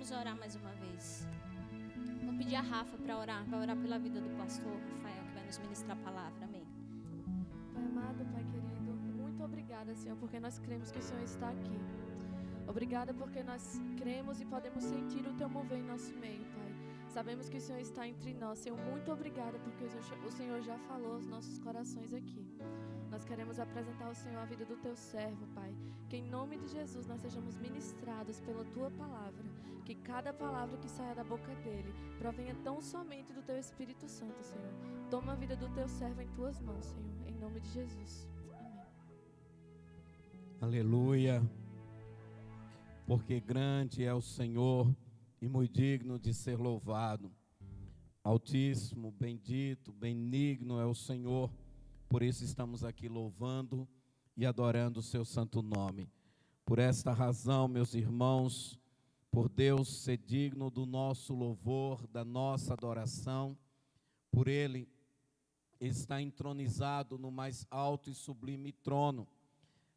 Vamos orar mais uma vez. Vou pedir a Rafa para orar. Vai orar pela vida do pastor Rafael, que vai nos ministrar a palavra. Amém. Pai amado, Pai querido, muito obrigada, Senhor, porque nós cremos que o Senhor está aqui. Obrigada porque nós cremos e podemos sentir o Teu mover em nosso meio, Pai. Sabemos que o Senhor está entre nós. Senhor, muito obrigada porque o Senhor já falou aos nossos corações aqui. Nós queremos apresentar ao Senhor a vida do Teu servo, Pai. Que em nome de Jesus nós sejamos ministrados pela Tua palavra. Que cada palavra que saia da boca dele provenha tão somente do Teu Espírito Santo, Senhor. Toma a vida do Teu servo em Tuas mãos, Senhor. Em nome de Jesus. Amém. Aleluia. Porque grande é o Senhor e muito digno de ser louvado. Altíssimo, bendito, benigno é o Senhor. Por isso estamos aqui louvando e adorando o seu santo nome. Por esta razão, meus irmãos, por Deus ser digno do nosso louvor, da nossa adoração, por Ele estar entronizado no mais alto e sublime trono,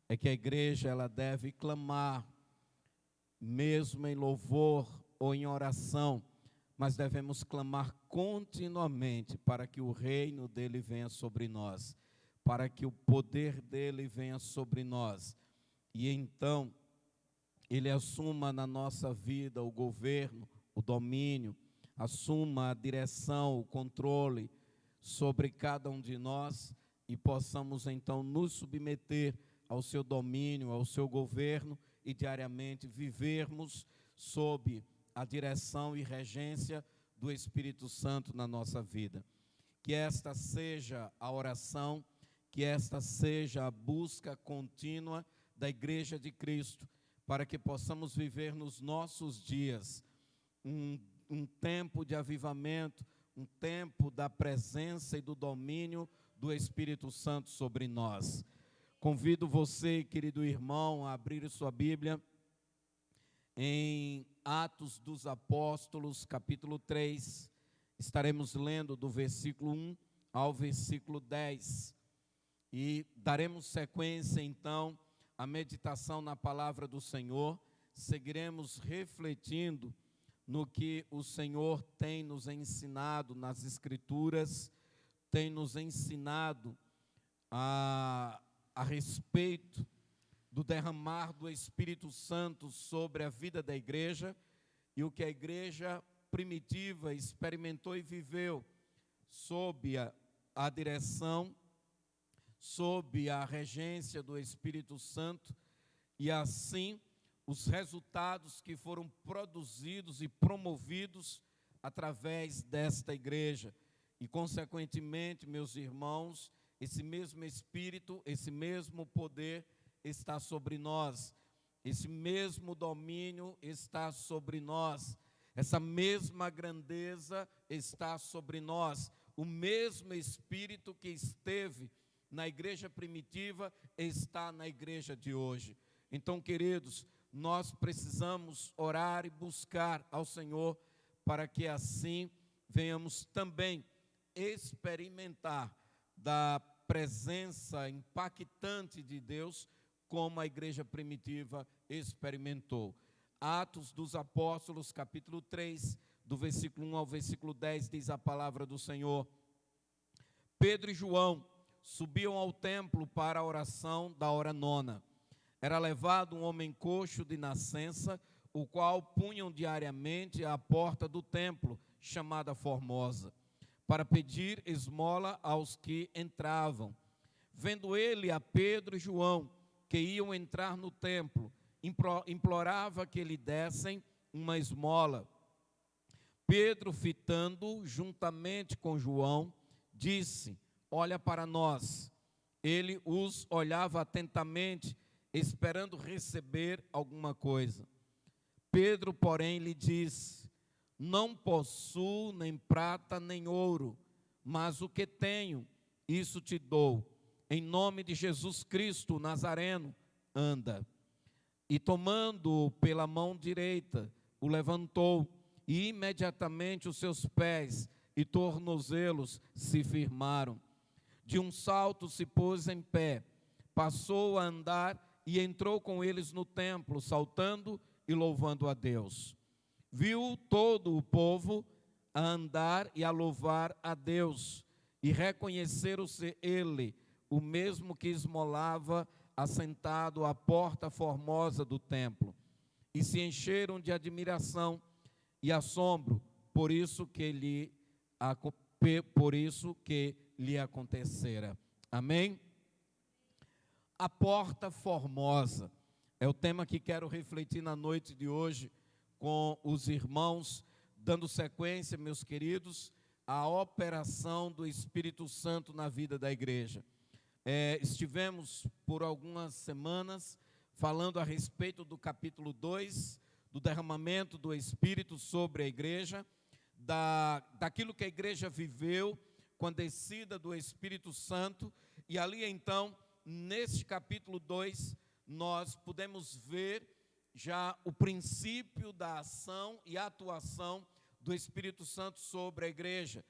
é que a igreja ela deve clamar, mesmo em louvor ou em oração, mas devemos clamar continuamente para que o reino dele venha sobre nós, para que o poder dele venha sobre nós, e então ele assuma na nossa vida o governo, o domínio, assuma a direção, o controle sobre cada um de nós, e possamos então nos submeter ao seu domínio, ao seu governo, e diariamente vivermos sob a direção e regência do Espírito Santo na nossa vida. Que esta seja a oração, que esta seja a busca contínua da Igreja de Cristo, para que possamos viver nos nossos dias um tempo de avivamento, um tempo da presença e do domínio do Espírito Santo sobre nós. Convido você, querido irmão, a abrir sua Bíblia em Atos dos Apóstolos, capítulo 3, estaremos lendo do versículo 1 ao versículo 10, e daremos sequência então à meditação na palavra do Senhor, seguiremos refletindo no que o Senhor tem nos ensinado nas Escrituras, tem nos ensinado a respeito do derramar do Espírito Santo sobre a vida da igreja, e o que a igreja primitiva experimentou e viveu sob a direção, sob a regência do Espírito Santo, e assim os resultados que foram produzidos e promovidos através desta igreja. E consequentemente, meus irmãos, esse mesmo Espírito, esse mesmo poder está sobre nós, esse mesmo domínio está sobre nós, essa mesma grandeza está sobre nós, o mesmo Espírito que esteve na igreja primitiva está na igreja de hoje. Então, queridos, nós precisamos orar e buscar ao Senhor para que assim venhamos também experimentar da presença impactante de Deus, como a igreja primitiva experimentou. Atos dos Apóstolos, capítulo 3, do versículo 1 ao versículo 10, diz a palavra do Senhor: Pedro e João subiam ao templo para a oração da hora nona. Era levado um homem coxo de nascença, o qual punham diariamente à porta do templo, chamada Formosa, para pedir esmola aos que entravam. Vendo ele a Pedro e João, que iam entrar no templo, implorava que lhe dessem uma esmola. Pedro, fitando juntamente com João, disse: olha para nós. Ele os olhava atentamente, esperando receber alguma coisa. Pedro, porém, lhe disse: não possuo nem prata nem ouro, mas o que tenho, isso te dou. Em nome de Jesus Cristo, Nazareno, anda. E tomando-o pela mão direita, o levantou, e imediatamente os seus pés e tornozelos se firmaram. De um salto se pôs em pé, passou a andar e entrou com eles no templo, saltando e louvando a Deus. viu todo o povo a andar e a louvar a Deus, e reconheceram-se ele, o mesmo que esmolava assentado à porta formosa do templo, e se encheram de admiração e assombro, por isso que lhe acontecera. Amém? A porta formosa é o tema que quero refletir na noite de hoje com os irmãos, dando sequência, meus queridos, à operação do Espírito Santo na vida da igreja. Estivemos por algumas semanas falando a respeito do capítulo 2, do derramamento do Espírito sobre a igreja, daquilo que a igreja viveu com a descida do Espírito Santo, e ali então, neste capítulo 2, nós podemos ver já o princípio da ação e atuação do Espírito Santo sobre a igreja.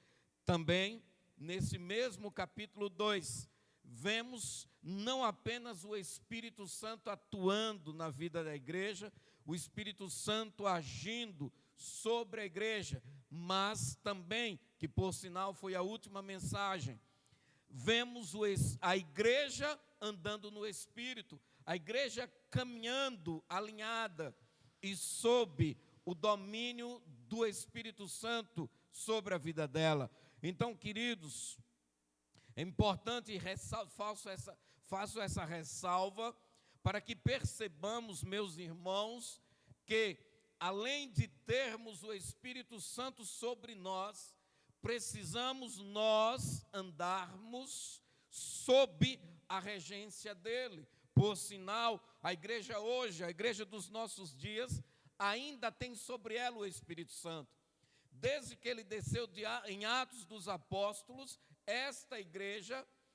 Também, nesse mesmo capítulo 2, vemos não apenas o Espírito Santo atuando na vida da igreja, o Espírito Santo agindo sobre a igreja, mas também, que por sinal foi a última mensagem, vemos a igreja andando no Espírito, a igreja caminhando alinhada e sob o domínio do Espírito Santo sobre a vida dela. Então, queridos, é importante, faço essa ressalva, para que percebamos, meus irmãos, que além de termos o Espírito Santo sobre nós, precisamos nós andarmos sob a regência dele. Por sinal, a igreja hoje, a igreja dos nossos dias, ainda tem sobre ela o Espírito Santo. Desde que ele desceu em Atos dos Apóstolos,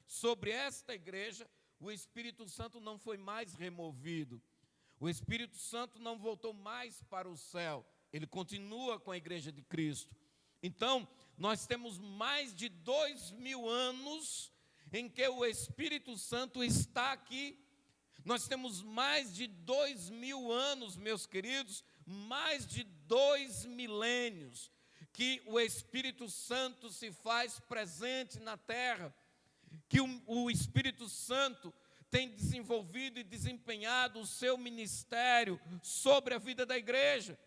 sobre esta igreja, o Espírito Santo não foi mais removido. O Espírito Santo não voltou mais para o céu. Ele continua com a igreja de Cristo. Então, nós temos mais de 2000 anos em que o Espírito Santo está aqui. Nós temos mais de 2000 anos, meus queridos, mais de 2 milênios, que o Espírito Santo se faz presente na terra, que o Espírito Santo tem desenvolvido e desempenhado o seu ministério sobre a vida da igreja.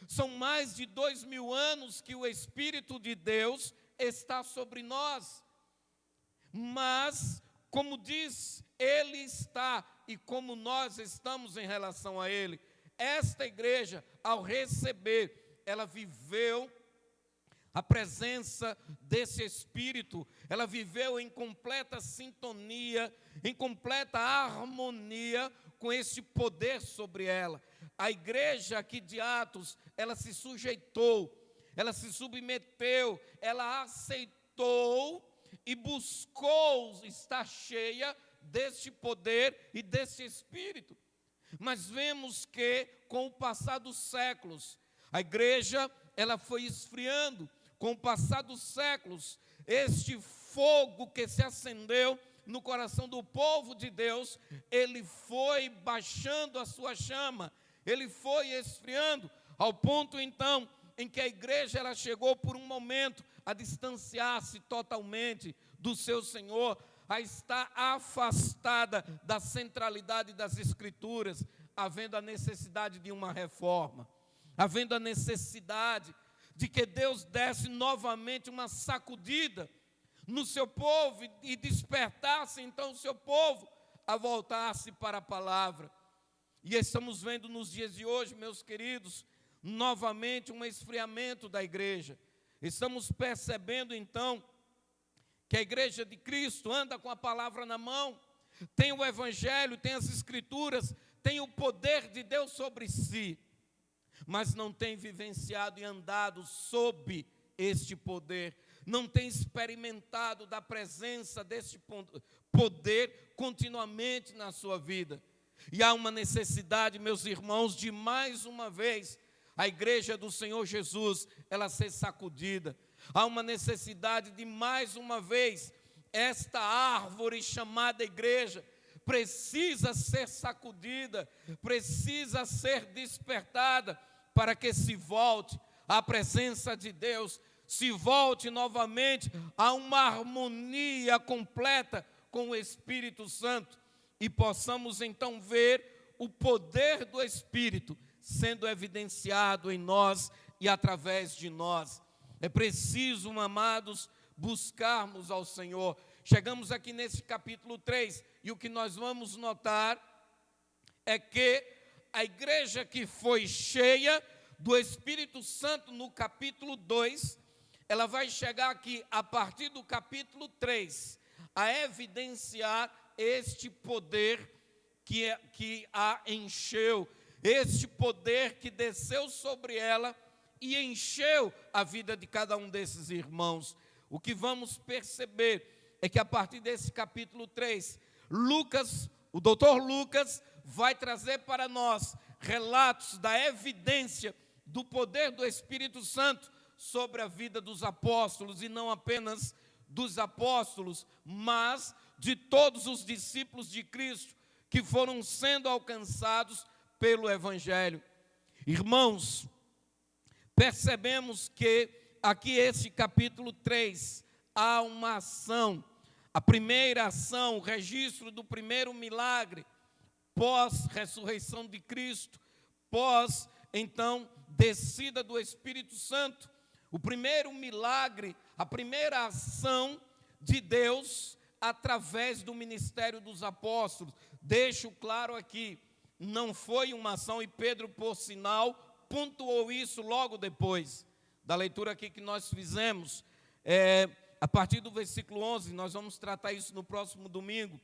São mais de 2000 anos que o Espírito de Deus está sobre nós. Mas, como diz, Ele está, e como nós estamos em relação a Ele. Esta igreja, ao receber, ela viveu a presença desse Espírito, ela viveu em completa sintonia, em completa harmonia com esse poder sobre ela. A igreja aqui de Atos, ela se sujeitou, ela se submeteu, ela aceitou e buscou estar cheia deste poder e desse Espírito. Mas vemos que, com o passar dos séculos, a igreja, ela foi esfriando. Com o passar dos séculos, este fogo que se acendeu no coração do povo de Deus, ele foi baixando a sua chama, ele foi esfriando, ao ponto então, em que a igreja ela chegou por um momento a distanciar-se totalmente do seu Senhor, a estar afastada da centralidade das Escrituras, havendo a necessidade de uma reforma, havendo a necessidade de que Deus desse novamente uma sacudida no seu povo e despertasse então o seu povo a voltar-se para a palavra. E estamos vendo nos dias de hoje, meus queridos, novamente um esfriamento da igreja. Estamos percebendo então que a igreja de Cristo anda com a palavra na mão, tem o Evangelho, tem as Escrituras, tem o poder de Deus sobre si, mas não tem vivenciado e andado sob este poder, não tem experimentado da presença deste poder continuamente na sua vida. E há uma necessidade, meus irmãos, de mais uma vez a igreja do Senhor Jesus, ela ser sacudida. Há uma necessidade de mais uma vez esta árvore chamada igreja precisa ser sacudida, precisa ser despertada, para que se volte à presença de Deus, se volte novamente a uma harmonia completa com o Espírito Santo e possamos então ver o poder do Espírito sendo evidenciado em nós e através de nós. É preciso, amados, buscarmos ao Senhor. Chegamos aqui nesse capítulo 3 e o que nós vamos notar é que a igreja que foi cheia do Espírito Santo no capítulo 2, ela vai chegar aqui a partir do capítulo 3 a evidenciar este poder que a encheu, este poder que desceu sobre ela e encheu a vida de cada um desses irmãos. O que vamos perceber é que a partir desse capítulo 3, o doutor Lucas vai trazer para nós relatos da evidência do poder do Espírito Santo sobre a vida dos apóstolos, e não apenas dos apóstolos, mas de todos os discípulos de Cristo que foram sendo alcançados pelo Evangelho. Irmãos, percebemos que aqui esse capítulo 3 há uma ação, a primeira ação, o registro do primeiro milagre, pós-ressurreição de Cristo, pós, então, descida do Espírito Santo. O primeiro milagre, a primeira ação de Deus através do ministério dos apóstolos. Deixo claro aqui, não foi uma ação, e Pedro, por sinal, pontuou isso logo depois da leitura aqui que nós fizemos. A partir do versículo 11, nós vamos tratar isso no próximo domingo.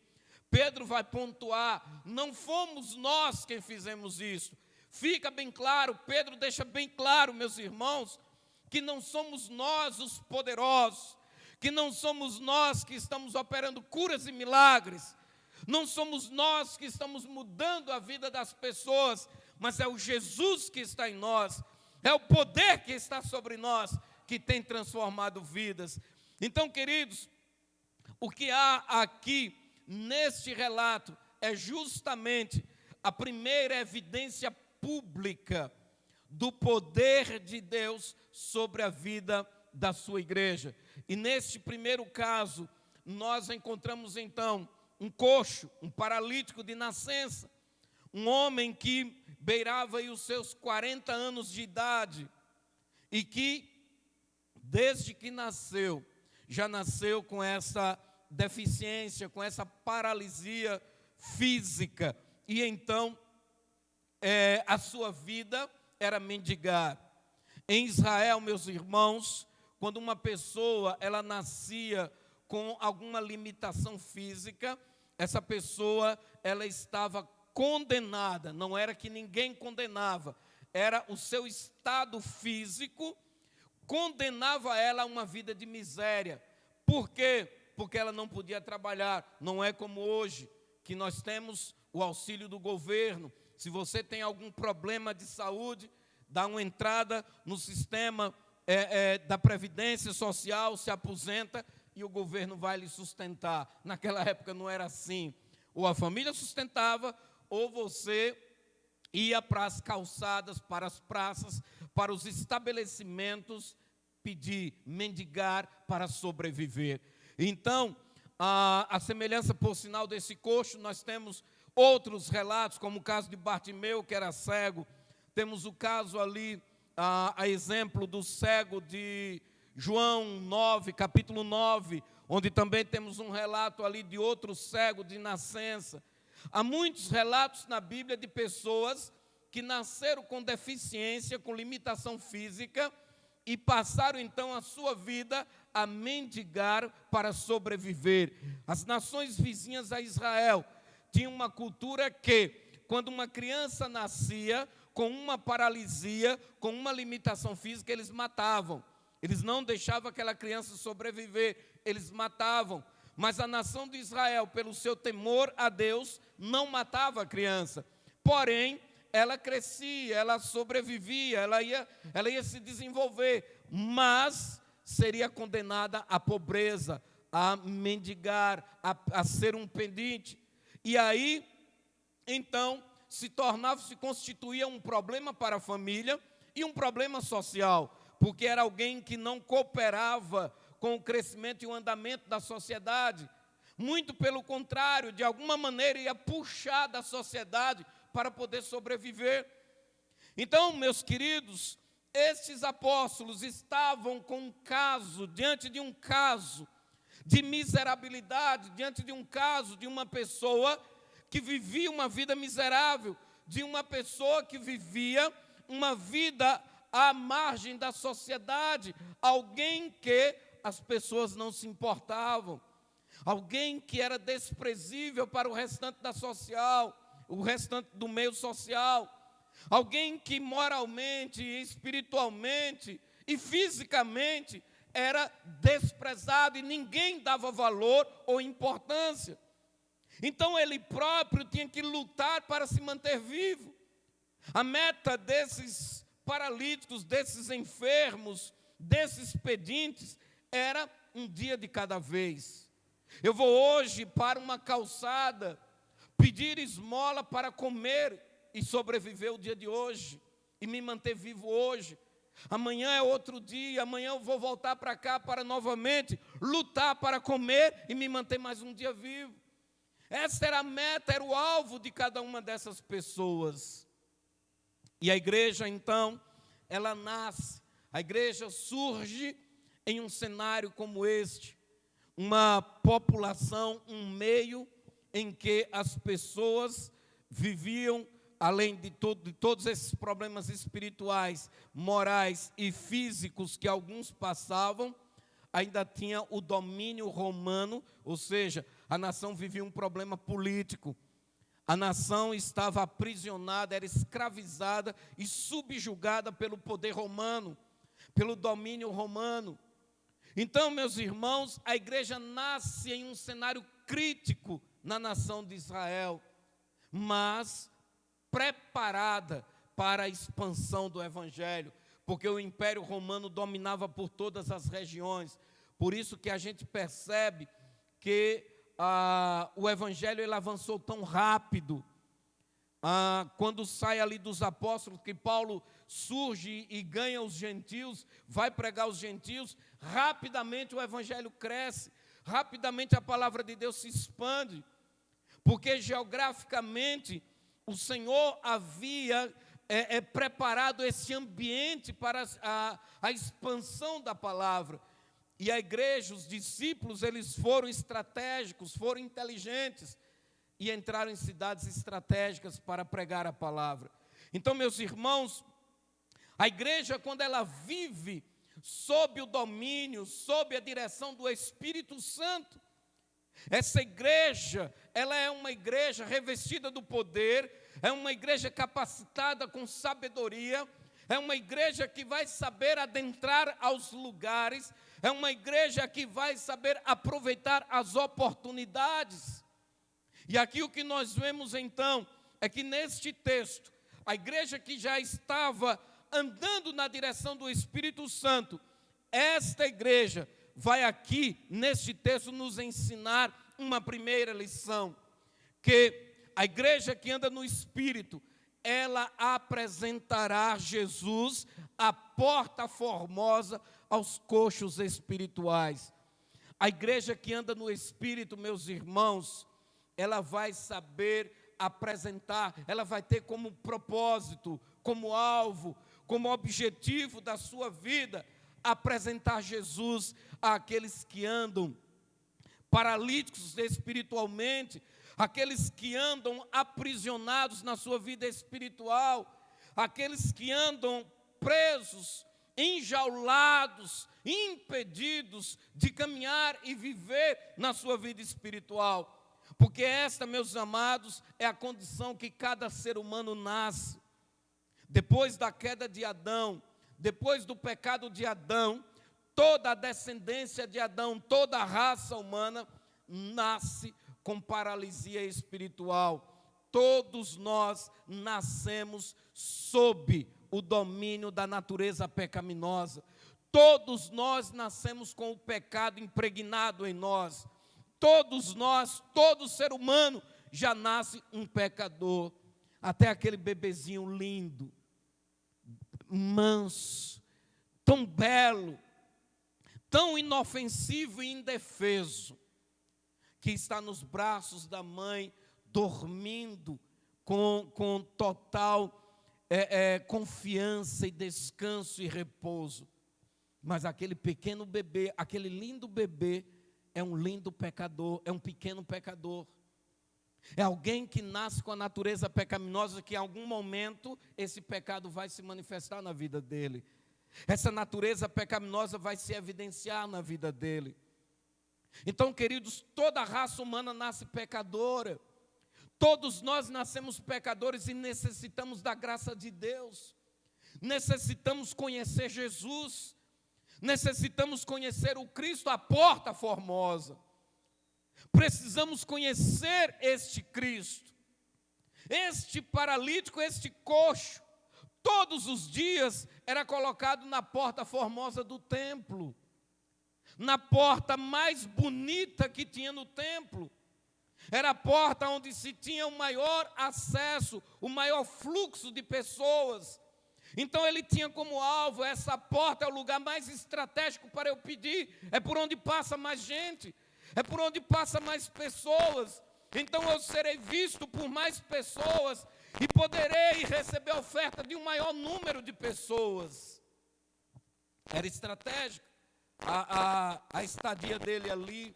Pedro vai pontuar, não fomos nós quem fizemos isso. Fica bem claro, Pedro deixa bem claro, meus irmãos, que não somos nós os poderosos, que não somos nós que estamos operando curas e milagres, não somos nós que estamos mudando a vida das pessoas, mas é o Jesus que está em nós, é o poder que está sobre nós, que tem transformado vidas. Então, queridos, o que há aqui neste relato é justamente a primeira evidência pública do poder de Deus sobre a vida da sua igreja. E neste primeiro caso, nós encontramos então um coxo, um paralítico de nascença, um homem que beirava aí os seus 40 anos de idade e que, desde que nasceu, já nasceu com essa deficiência, com essa paralisia física, e então a sua vida era mendigar. Em Israel, meus irmãos, quando uma pessoa ela nascia com alguma limitação física, essa pessoa ela estava condenada. Não era que ninguém condenava, era o seu estado físico condenava ela a uma vida de miséria. Por quê? Porque ela não podia trabalhar. Não é como hoje, que nós temos o auxílio do governo. Se você tem algum problema de saúde, dá uma entrada no sistema da Previdência Social, se aposenta e o governo vai lhe sustentar. Naquela época não era assim. Ou a família sustentava, ou você ia para as calçadas, para as praças, para os estabelecimentos, pedir, mendigar para sobreviver. Então, a semelhança, por sinal, desse coxo, nós temos outros relatos, como o caso de Bartimeu, que era cego. Temos o caso ali, a exemplo do cego de João 9, capítulo 9, onde também temos um relato ali de outro cego de nascença. Há muitos relatos na Bíblia de pessoas que nasceram com deficiência, com limitação física, e passaram então a sua vida a mendigar para sobreviver. As nações vizinhas a Israel tinham uma cultura que, quando uma criança nascia com uma paralisia, com uma limitação física, eles matavam. Eles não deixavam aquela criança sobreviver, eles matavam. Mas a nação de Israel, pelo seu temor a Deus, não matava a criança. Porém, ela crescia, ela sobrevivia, ela ia se desenvolver, mas seria condenada à pobreza, a mendigar, a ser um pedinte. E aí, então, se constituía um problema para a família, e um problema social, porque era alguém que não cooperava com o crescimento e o andamento da sociedade. Muito pelo contrário, de alguma maneira ia puxar da sociedade para poder sobreviver. Então, meus queridos, estes apóstolos estavam com um caso, diante de um caso de miserabilidade, diante de um caso de uma pessoa que vivia uma vida miserável, de uma pessoa que vivia uma vida à margem da sociedade, alguém que as pessoas não se importavam, alguém que era desprezível para o restante o restante do meio social, alguém que moralmente, espiritualmente e fisicamente era desprezado e ninguém dava valor ou importância. Então ele próprio tinha que lutar para se manter vivo. A meta desses paralíticos, desses enfermos, desses pedintes, era um dia de cada vez. Eu vou hoje para uma calçada, pedir esmola para comer e sobreviver o dia de hoje, e me manter vivo hoje. Amanhã é outro dia, amanhã eu vou voltar para cá para novamente lutar para comer e me manter mais um dia vivo. Essa era a meta, era o alvo de cada uma dessas pessoas. E a igreja, então, ela nasce, a igreja surge em um cenário como este, uma população, um meio em que as pessoas viviam, além de todos esses problemas espirituais, morais e físicos que alguns passavam, ainda tinha o domínio romano, ou seja, a nação vivia um problema político. A nação estava aprisionada, era escravizada e subjugada pelo poder romano, pelo domínio romano. Então, meus irmãos, a igreja nasce em um cenário crítico na nação de Israel, mas preparada para a expansão do evangelho, porque o Império Romano dominava por todas as regiões. Por isso que a gente percebe que o evangelho ele avançou tão rápido. Quando sai ali dos apóstolos, que Paulo surge e ganha os gentios, vai pregar os gentios, rapidamente o evangelho cresce, rapidamente a palavra de Deus se expande, porque geograficamente o Senhor havia preparado esse ambiente para a expansão da palavra. E a igreja, os discípulos, eles foram estratégicos, foram inteligentes e entraram em cidades estratégicas para pregar a palavra. Então, meus irmãos, a igreja, quando ela vive sob o domínio, sob a direção do Espírito Santo, essa igreja, ela é uma igreja revestida do poder, é uma igreja capacitada com sabedoria, é uma igreja que vai saber adentrar aos lugares, é uma igreja que vai saber aproveitar as oportunidades. E aqui o que nós vemos então, é que neste texto, a igreja que já estava andando na direção do Espírito Santo, esta igreja vai aqui, neste texto, nos ensinar uma primeira lição, que a igreja que anda no Espírito, ela apresentará Jesus, a porta formosa aos coxos espirituais. A igreja que anda no Espírito, meus irmãos, ela vai saber apresentar, ela vai ter como propósito, como alvo, como objetivo da sua vida, apresentar Jesus àqueles que andam paralíticos espiritualmente, aqueles que andam aprisionados na sua vida espiritual, aqueles que andam presos, enjaulados, impedidos de caminhar e viver na sua vida espiritual. Porque esta, meus amados, é a condição que cada ser humano nasce. Depois da queda de Adão, depois do pecado de Adão, toda a descendência de Adão, toda a raça humana nasce com paralisia espiritual. Todos nós nascemos sob o domínio da natureza pecaminosa. Todos nós nascemos com o pecado impregnado em nós. Todos nós, todo ser humano já nasce um pecador. Até aquele bebezinho lindo, manso, tão belo, tão inofensivo e indefeso, que está nos braços da mãe, dormindo com total confiança e descanso e repouso. Mas aquele pequeno bebê, aquele lindo bebê, é um lindo pecador, é um pequeno pecador. É alguém que nasce com a natureza pecaminosa, que em algum momento esse pecado vai se manifestar na vida dele. Essa natureza pecaminosa vai se evidenciar na vida dele. Então, queridos, toda a raça humana nasce pecadora. Todos nós nascemos pecadores e necessitamos da graça de Deus. Necessitamos conhecer Jesus. Necessitamos conhecer o Cristo, a porta formosa. Precisamos conhecer este Cristo. Este paralítico, este coxo, todos os dias era colocado na porta formosa do templo, na porta mais bonita que tinha no templo. Era a porta onde se tinha o maior acesso, o maior fluxo de pessoas. Então ele tinha como alvo, essa porta é o lugar mais estratégico para eu pedir, é por onde passa mais gente, é por onde passa mais pessoas. Então eu serei visto por mais pessoas e poderei receber a oferta de um maior número de pessoas. Era estratégico a estadia dele ali,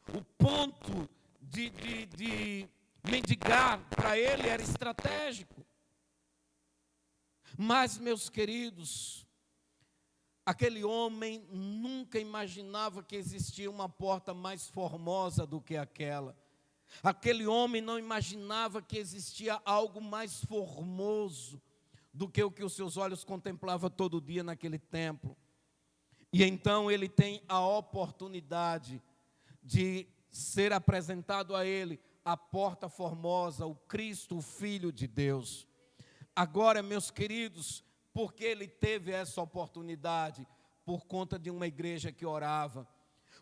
o ponto de mendigar para ele era estratégico. Mas, meus queridos, aquele homem nunca imaginava que existia uma porta mais formosa do que aquela. Aquele homem não imaginava que existia algo mais formoso do que o que os seus olhos contemplavam todo dia naquele templo. E então ele tem a oportunidade de ser apresentado a ele a porta formosa, o Cristo, o Filho de Deus. Agora, meus queridos, porque ele teve essa oportunidade? Por conta de uma igreja que orava,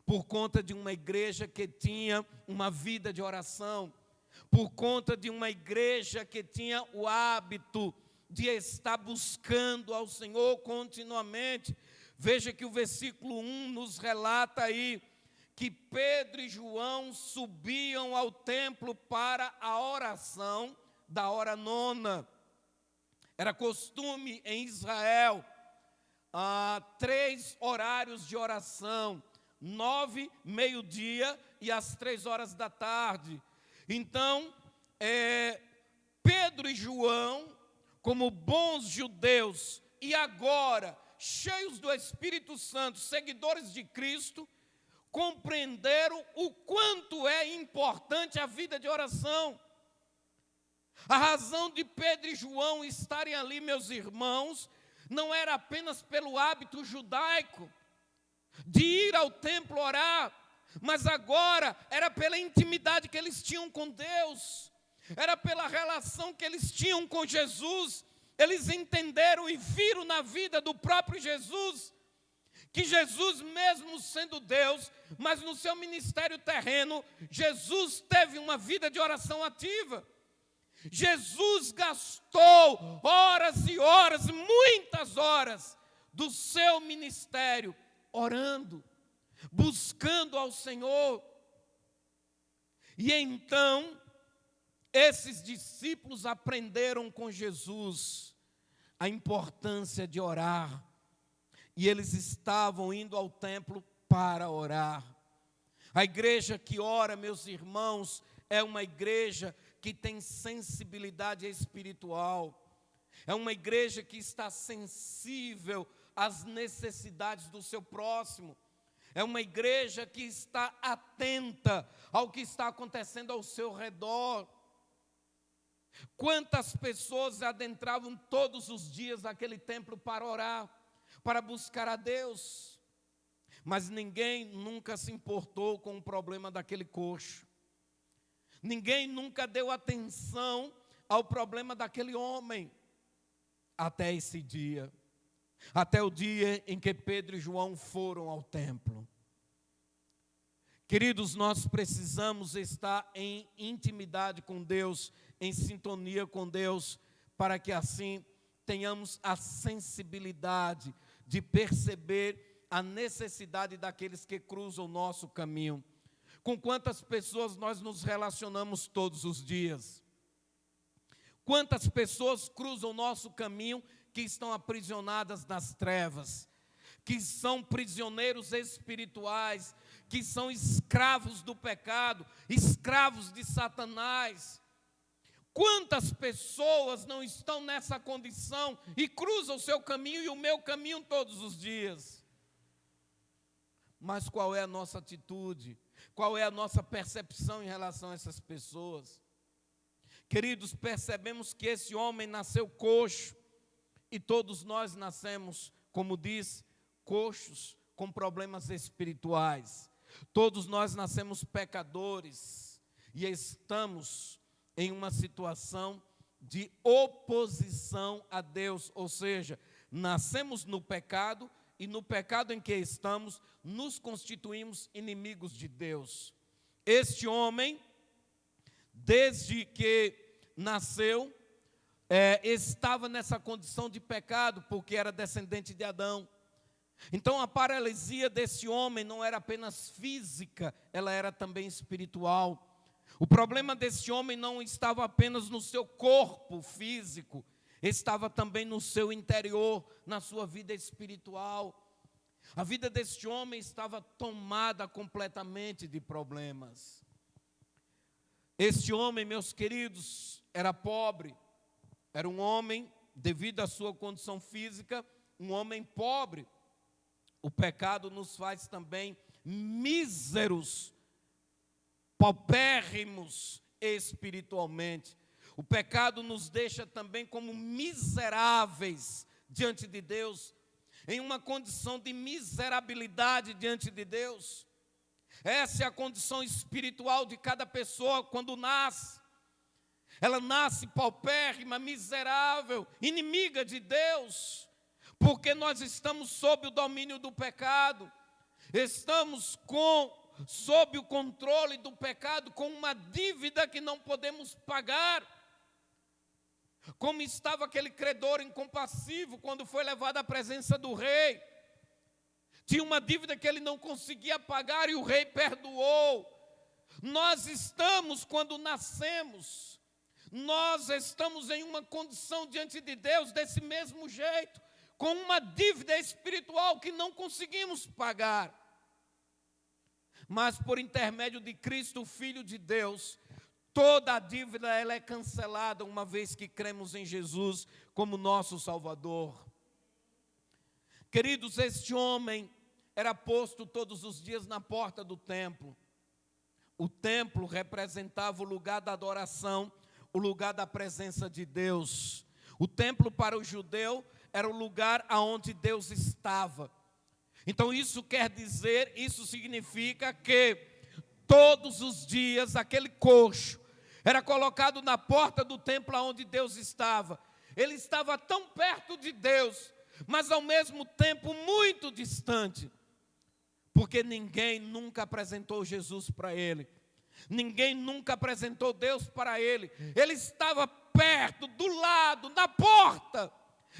por conta de uma igreja que tinha uma vida de oração, por conta de uma igreja que tinha o hábito de estar buscando ao Senhor continuamente. Veja que o versículo 1 nos relata aí, que Pedro e João subiam ao templo para a oração da hora nona. Era costume em Israel, 3 horários de oração, 9, meio-dia e às 3 horas da tarde. Então, Pedro e João, como bons judeus, e agora, cheios do Espírito Santo, seguidores de Cristo, compreenderam o quanto é importante a vida de oração. A razão de Pedro e João estarem ali, meus irmãos, não era apenas pelo hábito judaico de ir ao templo orar, mas agora era pela intimidade que eles tinham com Deus, era pela relação que eles tinham com Jesus. Eles entenderam e viram na vida do próprio Jesus, que Jesus, mesmo sendo Deus, mas no seu ministério terreno, Jesus teve uma vida de oração ativa. Jesus gastou horas e horas, muitas horas do seu ministério orando, buscando ao Senhor. E então, esses discípulos aprenderam com Jesus a importância de orar. E eles estavam indo ao templo para orar. A igreja que ora, meus irmãos, é uma igreja que tem sensibilidade espiritual. É uma igreja que está sensível às necessidades do seu próximo. É uma igreja que está atenta ao que está acontecendo ao seu redor. Quantas pessoas adentravam todos os dias naquele templo para orar, para buscar a Deus? Mas ninguém nunca se importou com o problema daquele coxo. Ninguém nunca deu atenção ao problema daquele homem. Até esse dia. Até o dia em que Pedro e João foram ao templo. Queridos, nós precisamos estar em intimidade com Deus, em sintonia com Deus, para que assim tenhamos a sensibilidade de perceber a necessidade daqueles que cruzam o nosso caminho. Com quantas pessoas nós nos relacionamos todos os dias? Quantas pessoas cruzam o nosso caminho que estão aprisionadas nas trevas, que são prisioneiros espirituais, que são escravos do pecado, escravos de Satanás? Quantas pessoas não estão nessa condição e cruzam o seu caminho e o meu caminho todos os dias? Mas qual é a nossa atitude? Qual é a nossa percepção em relação a essas pessoas? Queridos, percebemos que esse homem nasceu coxo, e todos nós nascemos, como diz, coxos com problemas espirituais. Todos nós nascemos pecadores e estamos em uma situação de oposição a Deus, ou seja, nascemos no pecado e no pecado em que estamos, nos constituímos inimigos de Deus. Este homem, desde que nasceu, estava nessa condição de pecado, porque era descendente de Adão. Então a paralisia desse homem não era apenas física, ela era também espiritual. O problema desse homem não estava apenas no seu corpo físico, estava também no seu interior, na sua vida espiritual. A vida deste homem estava tomada completamente de problemas. Este homem, meus queridos, era pobre, era um homem, devido à sua condição física, um homem pobre. O pecado nos faz também míseros, paupérrimos espiritualmente. O pecado nos deixa também como miseráveis diante de Deus, em uma condição de miserabilidade diante de Deus. Essa é a condição espiritual de cada pessoa quando nasce. Ela nasce paupérrima, miserável, inimiga de Deus, porque nós estamos sob o domínio do pecado, estamos sob o controle do pecado, com uma dívida que não podemos pagar. Como estava aquele credor incompassivo quando foi levado à presença do rei. Tinha uma dívida que ele não conseguia pagar e o rei perdoou. Nós estamos, quando nascemos, nós estamos em uma condição diante de Deus desse mesmo jeito, com uma dívida espiritual que não conseguimos pagar. Mas por intermédio de Cristo, o Filho de Deus, toda a dívida ela é cancelada uma vez que cremos em Jesus como nosso Salvador. Queridos, este homem era posto todos os dias na porta do templo. O templo representava o lugar da adoração, o lugar da presença de Deus. O templo para o judeu era o lugar aonde Deus estava. Então isso quer dizer, isso significa que todos os dias aquele coxo era colocado na porta do templo onde Deus estava. Ele estava tão perto de Deus, mas ao mesmo tempo muito distante, porque ninguém nunca apresentou Jesus para ele. Ninguém nunca apresentou Deus para ele. Ele estava perto, do lado, na porta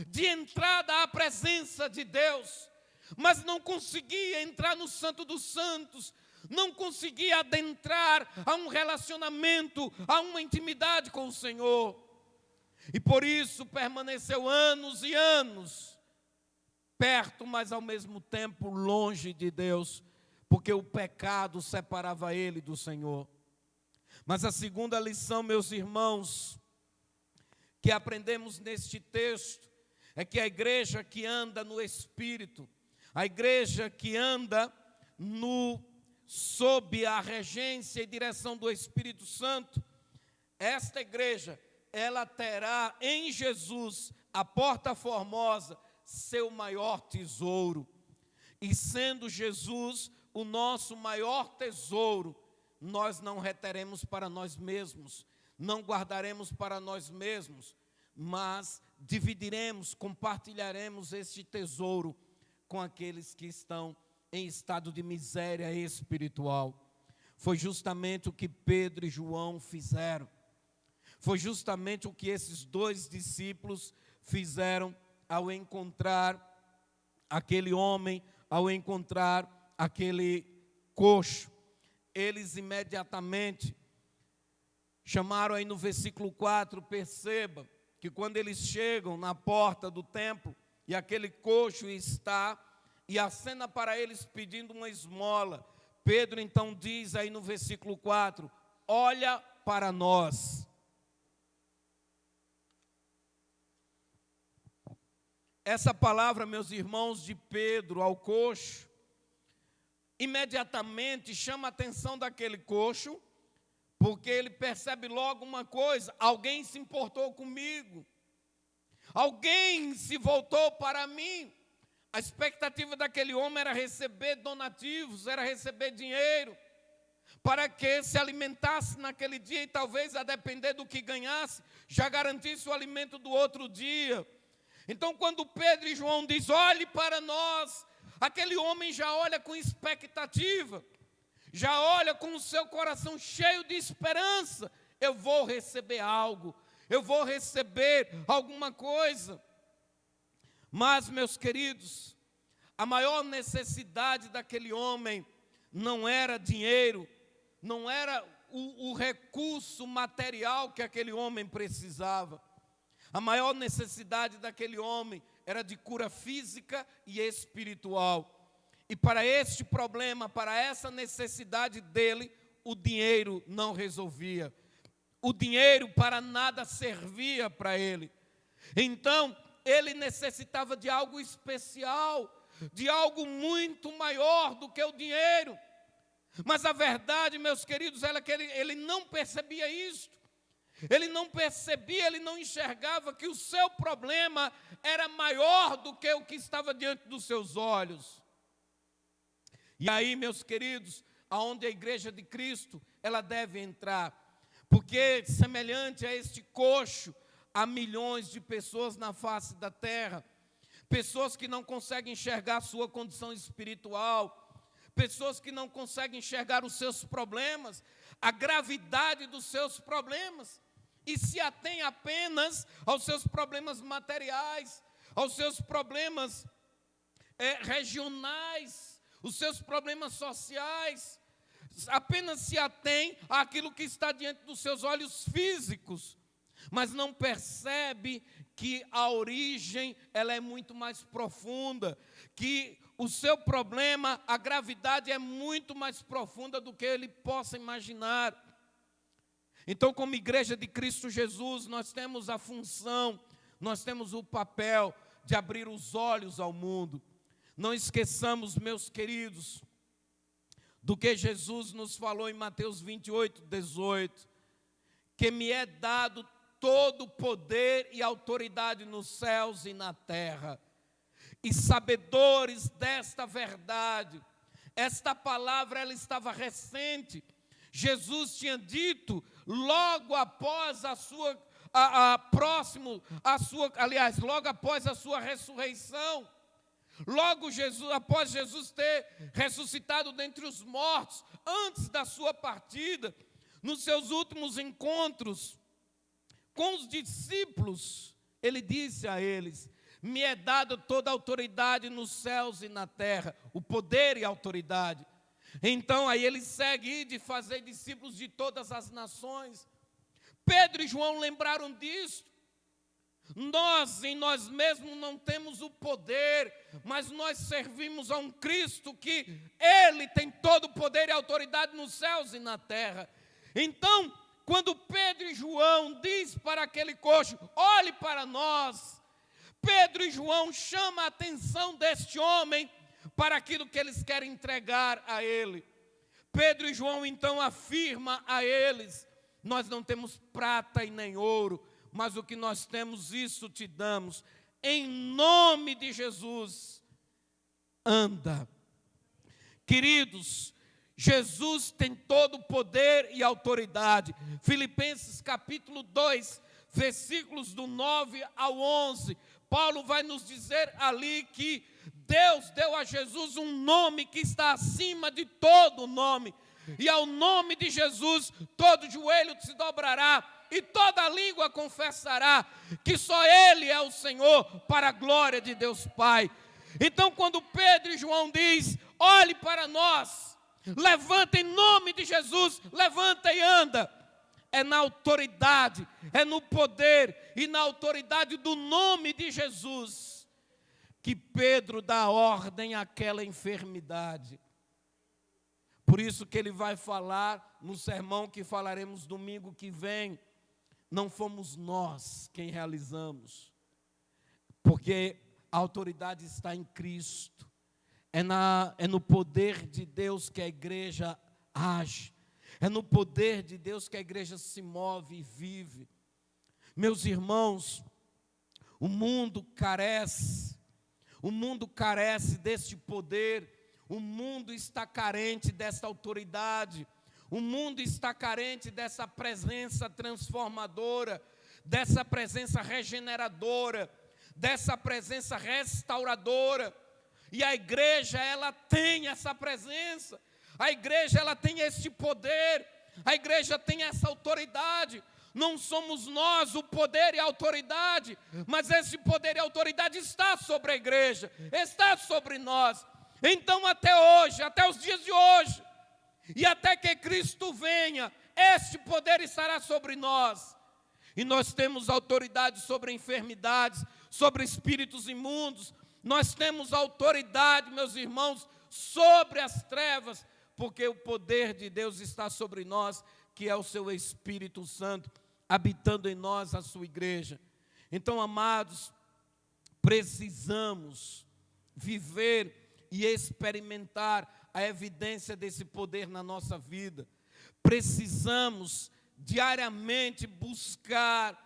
de entrada à presença de Deus, mas não conseguia entrar no Santo dos Santos, não conseguia adentrar a um relacionamento, a uma intimidade com o Senhor. E por isso permaneceu anos e anos perto, mas ao mesmo tempo longe de Deus, porque o pecado separava ele do Senhor. Mas a segunda lição, meus irmãos, que aprendemos neste texto, é que a igreja que anda no Espírito, a igreja que anda sob a regência e direção do Espírito Santo, esta igreja, ela terá em Jesus, a porta formosa, seu maior tesouro. E sendo Jesus o nosso maior tesouro, nós não reteremos para nós mesmos, não guardaremos para nós mesmos, mas dividiremos, compartilharemos este tesouro com aqueles que estão em estado de miséria espiritual. Foi justamente o que Pedro e João fizeram. Foi justamente o que esses dois discípulos fizeram ao encontrar aquele homem, ao encontrar aquele coxo? Eles imediatamente chamaram aí no versículo 4, perceba que quando eles chegam na porta do templo e aquele coxo está e acena para eles pedindo uma esmola, Pedro então diz aí no versículo 4, olha para nós. Essa palavra, meus irmãos, de Pedro ao coxo, imediatamente chama a atenção daquele coxo, porque ele percebe logo uma coisa: alguém se importou comigo, alguém se voltou para mim. A expectativa daquele homem era receber donativos, era receber dinheiro, para que se alimentasse naquele dia e talvez, a depender do que ganhasse, já garantisse o alimento do outro dia. Então, quando Pedro e João dizem, olhe para nós, aquele homem já olha com expectativa, já olha com o seu coração cheio de esperança. Eu vou receber algo, eu vou receber alguma coisa. Mas, meus queridos, a maior necessidade daquele homem não era dinheiro, não era o recurso material que aquele homem precisava. A maior necessidade daquele homem era de cura física e espiritual. E para este problema, para essa necessidade dele, o dinheiro não resolvia. O dinheiro para nada servia para ele. Então, ele necessitava de algo especial, de algo muito maior do que o dinheiro. Mas a verdade, meus queridos, era que ele não percebia isso. Ele não percebia, ele não enxergava que o seu problema era maior do que o que estava diante dos seus olhos. E aí, meus queridos, aonde a igreja de Cristo, ela deve entrar. Porque, semelhante a este coxo, há milhões de pessoas na face da terra. Pessoas que não conseguem enxergar a sua condição espiritual. Pessoas que não conseguem enxergar os seus problemas, a gravidade dos seus problemas. E se atém apenas aos seus problemas materiais, aos seus problemas regionais, os seus problemas sociais, apenas se atém àquilo que está diante dos seus olhos físicos, mas não percebe que a origem ela é muito mais profunda, que o seu problema, a gravidade é muito mais profunda do que ele possa imaginar. Então, como igreja de Cristo Jesus, nós temos a função, nós temos o papel de abrir os olhos ao mundo. Não esqueçamos, meus queridos, do que Jesus nos falou em Mateus 28, 18, que me é dado todo o poder e autoridade nos céus e na terra. E sabedores desta verdade, esta palavra ela estava recente. Jesus tinha dito logo após logo após a sua ressurreição, após Jesus ter ressuscitado dentre os mortos, antes da sua partida, nos seus últimos encontros com os discípulos, ele disse a eles: me é dada toda a autoridade nos céus e na terra, o poder e a autoridade. Então aí ele segue de fazer discípulos de todas as nações. Pedro e João lembraram disso. Nós em nós mesmos não temos o poder, mas nós servimos a um Cristo que Ele tem todo o poder e autoridade nos céus e na terra. Então, quando Pedro e João diz para aquele coxo, olhe para nós, Pedro e João chamam a atenção deste homem para aquilo que eles querem entregar a ele. Pedro e João então afirma a eles: nós não temos prata e nem ouro, mas o que nós temos, isso te damos. Em nome de Jesus, anda. Queridos, Jesus tem todo o poder e autoridade. Filipenses capítulo 2, versículos do 9 ao 11. Paulo vai nos dizer ali que Deus deu a Jesus um nome que está acima de todo nome. E ao nome de Jesus, todo joelho se dobrará e toda língua confessará que só Ele é o Senhor, para a glória de Deus Pai. Então, quando Pedro e João diz: olhe para nós, levanta em nome de Jesus, levanta e anda. É na autoridade, é no poder e na autoridade do nome de Jesus que Pedro dá ordem àquela enfermidade. Por isso que ele vai falar no sermão que falaremos domingo que vem: não fomos nós quem realizamos, porque a autoridade está em Cristo. É no poder de Deus que a igreja age. É no poder de Deus que a igreja se move e vive. Meus irmãos, o mundo carece deste poder, o mundo está carente desta autoridade, o mundo está carente dessa presença transformadora, dessa presença regeneradora, dessa presença restauradora. E a igreja, ela tem essa presença. A igreja, ela tem este poder, a igreja tem essa autoridade. Não somos nós o poder e a autoridade, mas esse poder e a autoridade está sobre a igreja, está sobre nós. Então até hoje, até os dias de hoje, e até que Cristo venha, este poder estará sobre nós. E nós temos autoridade sobre enfermidades, sobre espíritos imundos. Nós temos autoridade, meus irmãos, sobre as trevas, porque o poder de Deus está sobre nós, que é o seu Espírito Santo, habitando em nós a sua igreja. Então, amados, precisamos viver e experimentar a evidência desse poder na nossa vida. Precisamos diariamente buscar,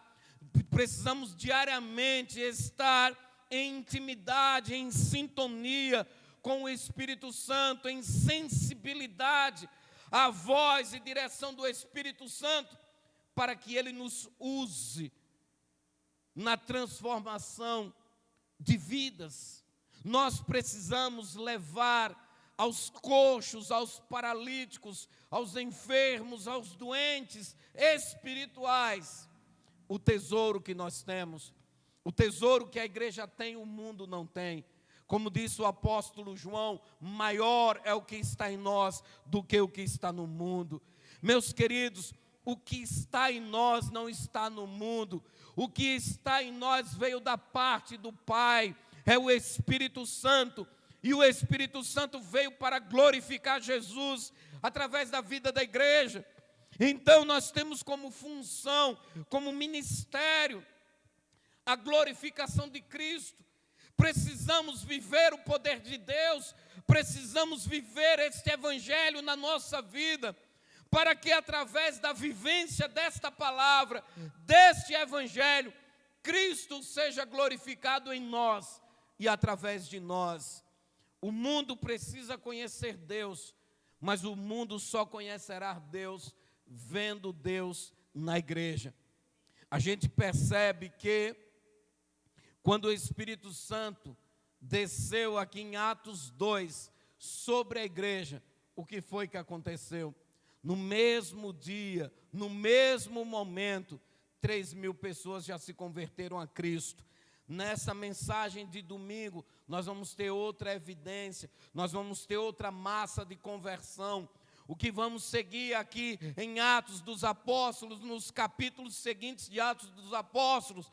precisamos diariamente estar em intimidade, em sintonia com o Espírito Santo, em sensibilidade à voz e direção do Espírito Santo, para que Ele nos use na transformação de vidas. Nós precisamos levar aos coxos, aos paralíticos, aos enfermos, aos doentes espirituais o tesouro que nós temos, o tesouro que a igreja tem, o mundo não tem. Como disse o apóstolo João, maior é o que está em nós do que o que está no mundo. Meus queridos, o que está em nós não está no mundo. O que está em nós veio da parte do Pai, é o Espírito Santo. E o Espírito Santo veio para glorificar Jesus através da vida da igreja. Então nós temos como função, como ministério, a glorificação de Cristo. Precisamos viver o poder de Deus, precisamos viver este evangelho na nossa vida, para que através da vivência desta palavra, deste evangelho, Cristo seja glorificado em nós e através de nós. O mundo precisa conhecer Deus, mas o mundo só conhecerá Deus vendo Deus na igreja. A gente percebe que quando o Espírito Santo desceu aqui em Atos 2 sobre a igreja, o que foi que aconteceu? No mesmo dia, no mesmo momento, 3.000 pessoas já se converteram a Cristo. Nessa mensagem de domingo, nós vamos ter outra evidência, nós vamos ter outra massa de conversão. O que vamos seguir aqui em Atos dos Apóstolos, nos capítulos seguintes de Atos dos Apóstolos,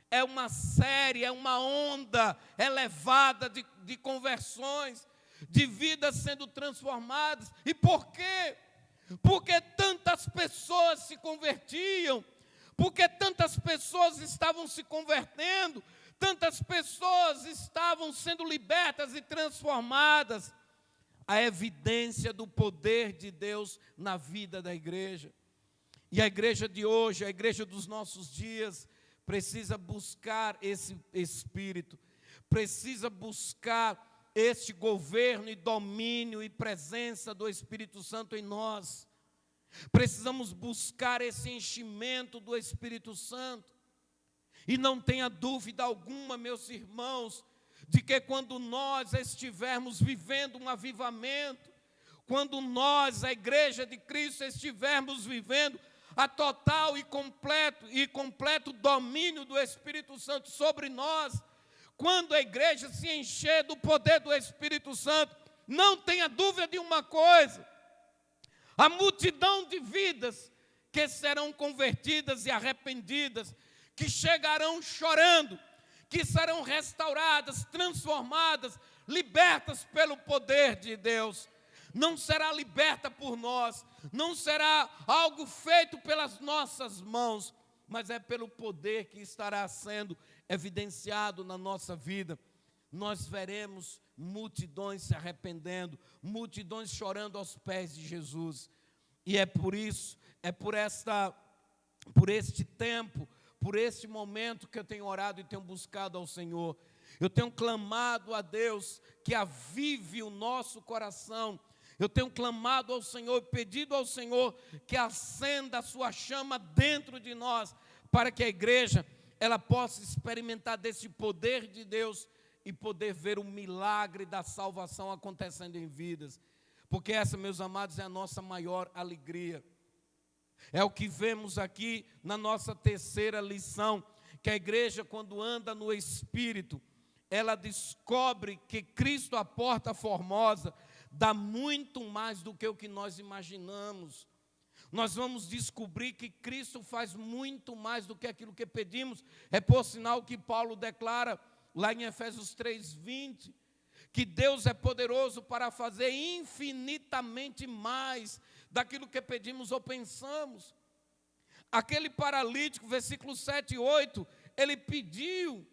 é uma série, é uma onda elevada de conversões, de vidas sendo transformadas. E por quê? Porque tantas pessoas se convertiam, porque tantas pessoas estavam se convertendo, tantas pessoas estavam sendo libertas e transformadas. A evidência do poder de Deus na vida da igreja. E a igreja de hoje, a igreja dos nossos dias, precisa buscar esse Espírito, precisa buscar este governo e domínio e presença do Espírito Santo em nós. Precisamos buscar esse enchimento do Espírito Santo. E não tenha dúvida alguma, meus irmãos, de que quando nós estivermos vivendo um avivamento, quando nós, a igreja de Cristo, estivermos vivendo a total e completo domínio do Espírito Santo sobre nós, quando a igreja se encher do poder do Espírito Santo, não tenha dúvida de uma coisa: a multidão de vidas que serão convertidas e arrependidas, que chegarão chorando, que serão restauradas, transformadas, libertas pelo poder de Deus. Não será liberta por nós, não será algo feito pelas nossas mãos, mas é pelo poder que estará sendo evidenciado na nossa vida. Nós veremos multidões se arrependendo, multidões chorando aos pés de Jesus. E é por isso, por este tempo, por este momento que eu tenho orado e tenho buscado ao Senhor. Eu tenho clamado a Deus que avive o nosso coração. Eu tenho clamado ao Senhor, pedido ao Senhor que acenda a sua chama dentro de nós, para que a igreja ela possa experimentar desse poder de Deus e poder ver o milagre da salvação acontecendo em vidas. Porque essa, meus amados, é a nossa maior alegria. É o que vemos aqui na nossa terceira lição, que a igreja, quando anda no Espírito, ela descobre que Cristo, a porta formosa, dá muito mais do que o que nós imaginamos. Nós vamos descobrir que Cristo faz muito mais do que aquilo que pedimos. É por sinal que Paulo declara lá em Efésios 3:20, que Deus é poderoso para fazer infinitamente mais daquilo que pedimos ou pensamos. Aquele paralítico, versículos 7 e 8, ele pediu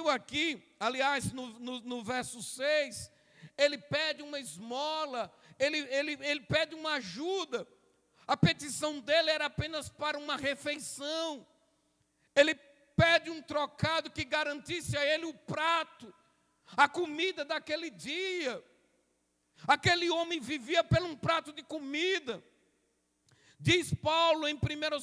aqui, aliás, no verso 6, ele pede uma esmola, ele pede uma ajuda. A petição dele era apenas para uma refeição. Ele pede um trocado que garantisse a ele o prato, a comida daquele dia. Aquele homem vivia por um prato de comida. Diz Paulo em 1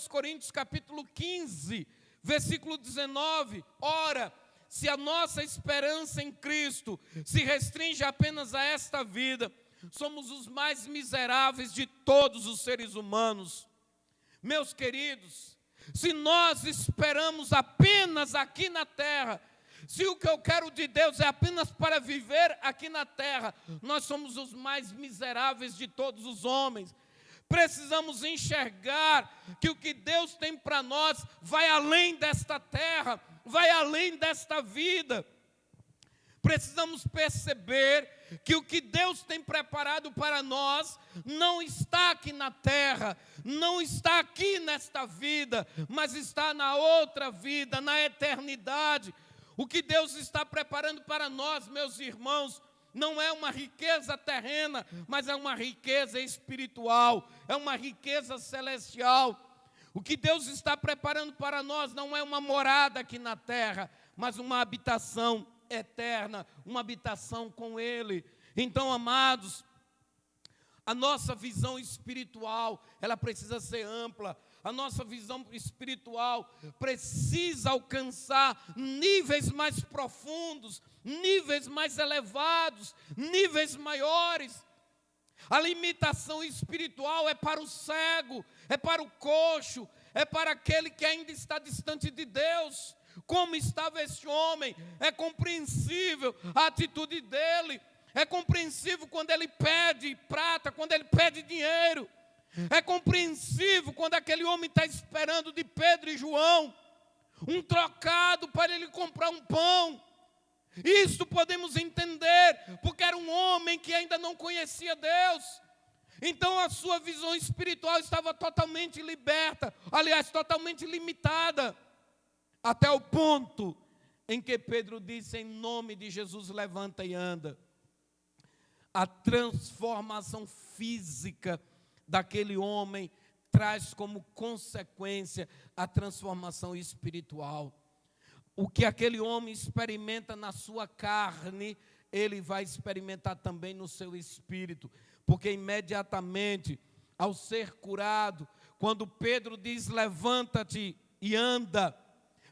Coríntios capítulo 15, versículo 19, ora, se a nossa esperança em Cristo se restringe apenas a esta vida, somos os mais miseráveis de todos os seres humanos. Meus queridos, se nós esperamos apenas aqui na terra, se o que eu quero de Deus é apenas para viver aqui na terra, nós somos os mais miseráveis de todos os homens. Precisamos enxergar que o que Deus tem para nós vai além desta terra, vai além desta vida. Precisamos perceber que o que Deus tem preparado para nós não está aqui na terra, não está aqui nesta vida, mas está na outra vida, na eternidade. O que Deus está preparando para nós, meus irmãos, não é uma riqueza terrena, mas é uma riqueza espiritual, é uma riqueza celestial. O que Deus está preparando para nós não é uma morada aqui na terra, mas uma habitação eterna, uma habitação com Ele. Então, amados, a nossa visão espiritual, ela precisa ser ampla. A nossa visão espiritual precisa alcançar níveis mais profundos, níveis mais elevados, níveis maiores. A limitação espiritual é para o cego, é para o coxo, é para aquele que ainda está distante de Deus. Como estava este homem? É compreensível a atitude dele, é compreensível quando ele pede prata, quando ele pede dinheiro. É compreensível quando aquele homem está esperando de Pedro e João um trocado para ele comprar um pão. Isso podemos entender, porque era um homem que ainda não conhecia Deus. Então a sua visão espiritual estava totalmente liberta, aliás, totalmente limitada, até o ponto em que Pedro disse: em nome de Jesus, levanta e anda. A transformação física daquele homem traz como consequência a transformação espiritual. O que aquele homem experimenta na sua carne, ele vai experimentar também no seu espírito, porque imediatamente, ao ser curado, quando Pedro diz: levanta-te e anda,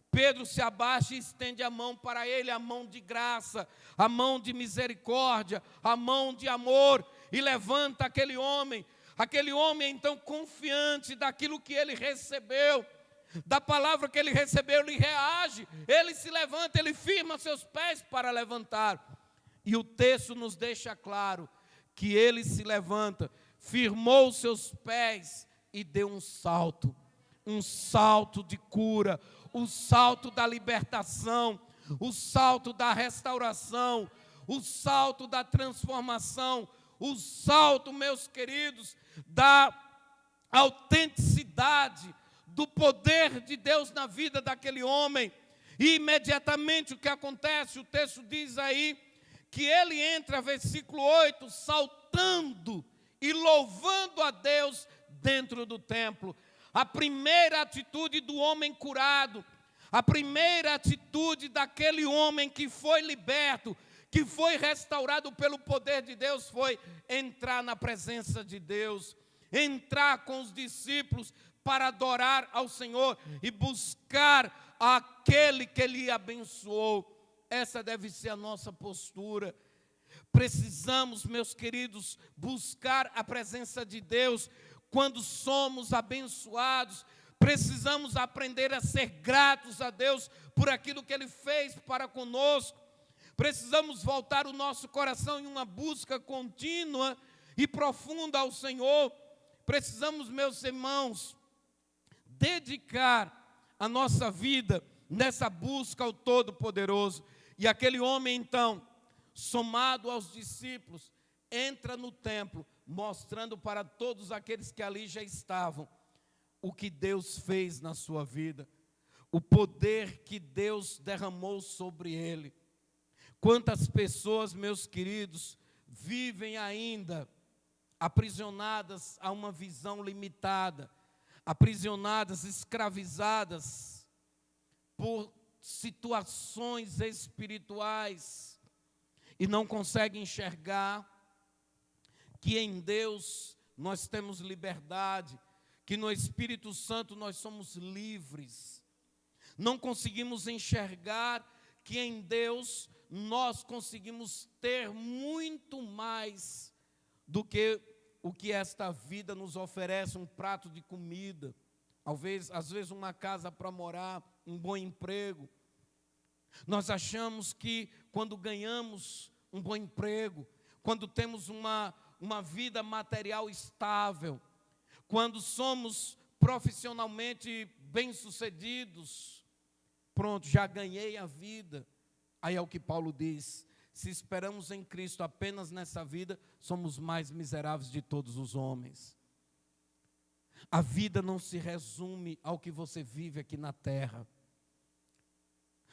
Pedro se abaixa e estende a mão para ele, a mão de graça, a mão de misericórdia, a mão de amor, e levanta aquele homem. Aquele homem, então, confiante daquilo que ele recebeu, da palavra que ele recebeu, ele reage, ele se levanta, ele firma seus pés para levantar. E o texto nos deixa claro que ele se levanta, firmou seus pés e deu um salto de cura, o salto da libertação, o salto da restauração, o salto da transformação, o salto, meus queridos, da autenticidade, do poder de Deus na vida daquele homem. E imediatamente o que acontece, o texto diz aí, que ele entra, versículo 8, saltando e louvando a Deus dentro do templo. A primeira atitude do homem curado, a primeira atitude daquele homem que foi liberto, que foi restaurado pelo poder de Deus, foi entrar na presença de Deus, entrar com os discípulos para adorar ao Senhor e buscar aquele que lhe abençoou. Essa deve ser a nossa postura. Precisamos, meus queridos, buscar a presença de Deus quando somos abençoados. Precisamos aprender a ser gratos a Deus por aquilo que Ele fez para conosco. Precisamos voltar o nosso coração em uma busca contínua e profunda ao Senhor. Precisamos, meus irmãos, dedicar a nossa vida nessa busca ao Todo-Poderoso. E aquele homem, então, somado aos discípulos, entra no templo, mostrando para todos aqueles que ali já estavam o que Deus fez na sua vida, o poder que Deus derramou sobre ele. Quantas pessoas, meus queridos, vivem ainda aprisionadas a uma visão limitada, aprisionadas, escravizadas por situações espirituais e não conseguem enxergar que em Deus nós temos liberdade, que no Espírito Santo nós somos livres. Não conseguimos enxergar que em Deus nós conseguimos ter muito mais do que o que esta vida nos oferece, um prato de comida, às vezes uma casa para morar, um bom emprego. Nós achamos que quando ganhamos um bom emprego, quando temos uma vida material estável, quando somos profissionalmente bem-sucedidos, pronto, já ganhei a vida. Aí é o que Paulo diz: se esperamos em Cristo apenas nessa vida, somos mais miseráveis de todos os homens. A vida não se resume ao que você vive aqui na terra.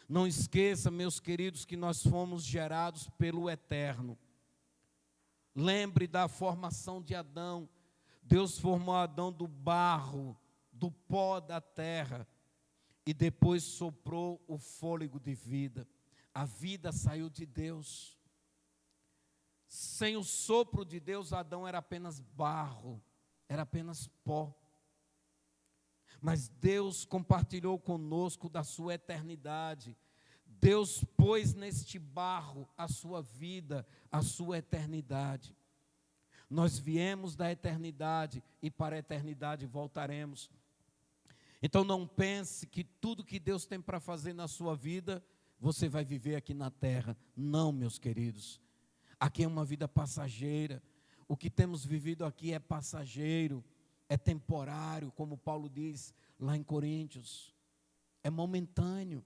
Não esqueça, meus queridos, que nós fomos gerados pelo Eterno. Lembre da formação de Adão. Deus formou Adão do barro, do pó da terra, e depois soprou o fôlego de vida. A vida saiu de Deus. Sem o sopro de Deus, Adão era apenas barro, era apenas pó. Mas Deus compartilhou conosco da sua eternidade. Deus pôs neste barro a sua vida, a sua eternidade. Nós viemos da eternidade e para a eternidade voltaremos. Então não pense que tudo que Deus tem para fazer na sua vida, você vai viver aqui na terra. Não, meus queridos. Aqui é uma vida passageira. O que temos vivido aqui é passageiro, é temporário, como Paulo diz lá em Coríntios. É momentâneo.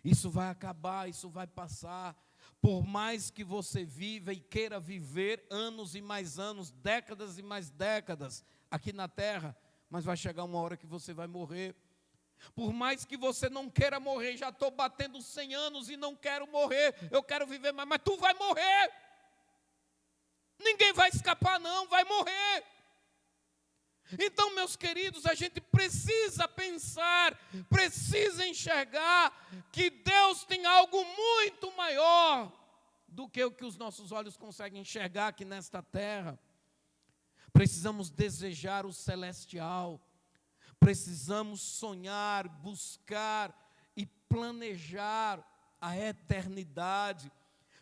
Isso vai acabar, isso vai passar. Por mais que você viva e queira viver anos e mais anos, décadas e mais décadas aqui na terra, mas vai chegar uma hora que você vai morrer. Por mais que você não queira morrer, já estou batendo 100 anos e não quero morrer, eu quero viver mais, mas tu vai morrer. Ninguém vai escapar não, vai morrer. Então, meus queridos, a gente precisa pensar, precisa enxergar que Deus tem algo muito maior do que o que os nossos olhos conseguem enxergar aqui nesta terra. Precisamos desejar o celestial, precisamos sonhar, buscar e planejar a eternidade.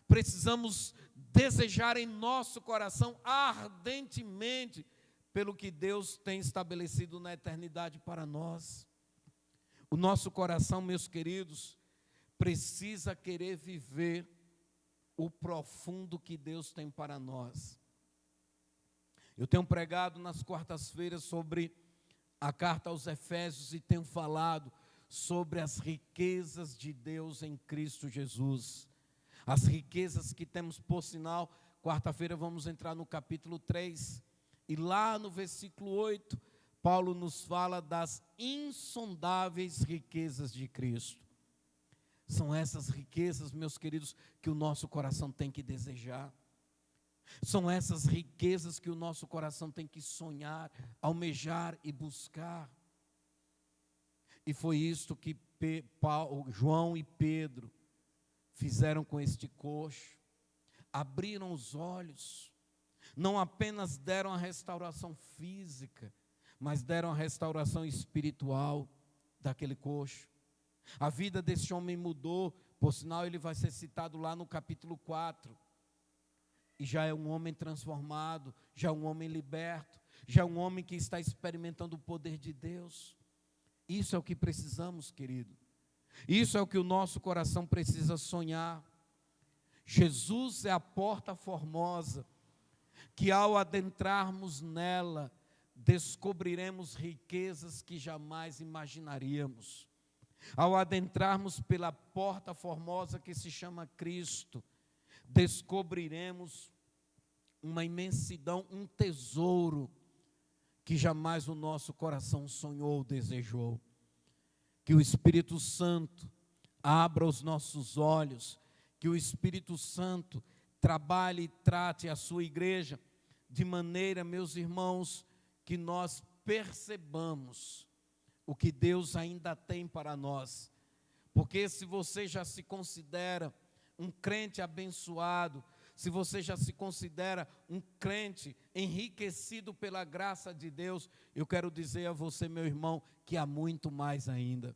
Precisamos desejar em nosso coração ardentemente pelo que Deus tem estabelecido na eternidade para nós. O nosso coração, meus queridos, precisa querer viver o profundo que Deus tem para nós. Eu tenho pregado nas quartas-feiras sobre a carta aos Efésios e tenho falado sobre as riquezas de Deus em Cristo Jesus. As riquezas que temos, por sinal, quarta-feira vamos entrar no capítulo 3. E lá no versículo 8, Paulo nos fala das insondáveis riquezas de Cristo. São essas riquezas, meus queridos, que o nosso coração tem que desejar. São essas riquezas que o nosso coração tem que sonhar, almejar e buscar. E foi isto que João e Pedro fizeram com este coxo. Abriram os olhos. Não apenas deram a restauração física, mas deram a restauração espiritual daquele coxo. A vida desse homem mudou, por sinal ele vai ser citado lá no capítulo 4. E já é um homem transformado, já é um homem liberto, já é um homem que está experimentando o poder de Deus. Isso é o que precisamos, querido. Isso é o que o nosso coração precisa sonhar. Jesus é a porta formosa, que ao adentrarmos nela, descobriremos riquezas que jamais imaginaríamos. Ao adentrarmos pela porta formosa que se chama Cristo, descobriremos uma imensidão, um tesouro que jamais o nosso coração sonhou ou desejou. Que o Espírito Santo abra os nossos olhos, que o Espírito Santo trabalhe e trate a sua igreja de maneira, meus irmãos, que nós percebamos o que Deus ainda tem para nós. Porque se você já se considera um crente abençoado, se você já se considera um crente enriquecido pela graça de Deus, eu quero dizer a você, meu irmão, que há muito mais ainda.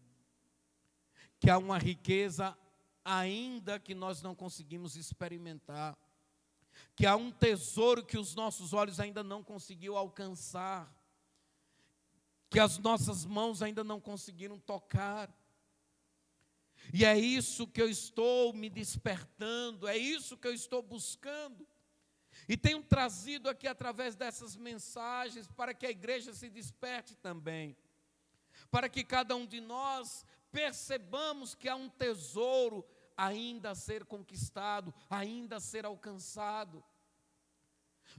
Que há uma riqueza ainda que nós não conseguimos experimentar. Que há um tesouro que os nossos olhos ainda não conseguiu alcançar. Que as nossas mãos ainda não conseguiram tocar. E é isso que eu estou me despertando, é isso que eu estou buscando. E tenho trazido aqui através dessas mensagens para que a igreja se desperte também. Para que cada um de nós percebamos que há um tesouro ainda a ser conquistado, ainda a ser alcançado.